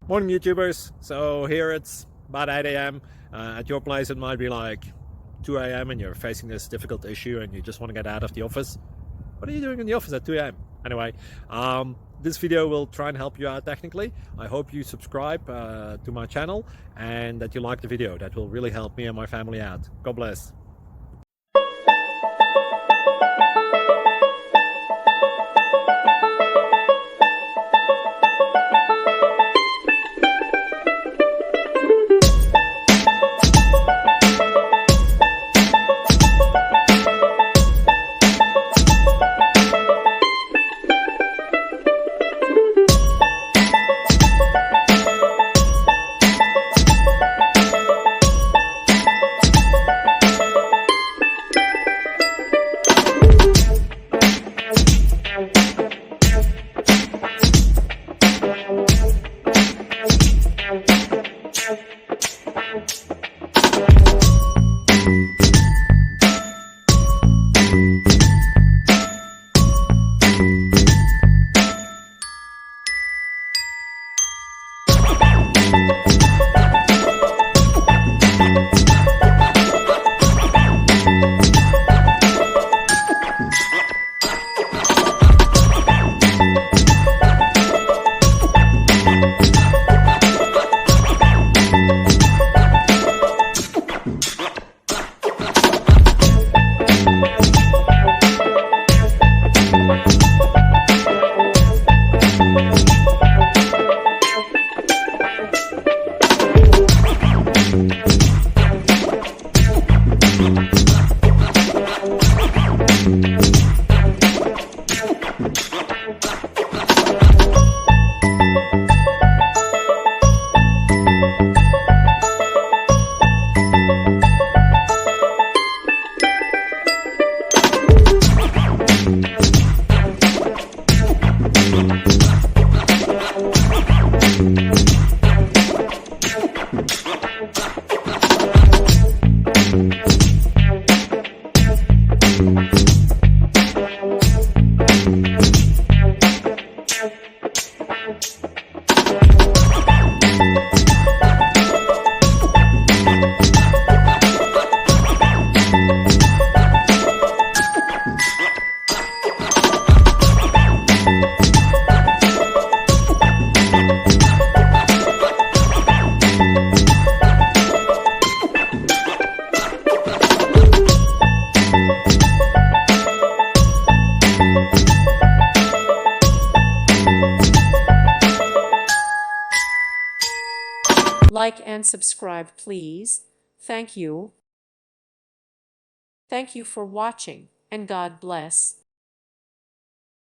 Morning, YouTubers. So here it's about 8 a.m. At your place, it might be like 2 a.m. and you're facing this difficult issue and you just want to get out of the office. What are you doing in the office at 2 a.m.? Anyway, this video will try and help you out technically. I hope you subscribe to my channel and that you like the video. That will really help me and my family out. God bless. Like and subscribe, please. Thank you. Thank you for watching, and God bless.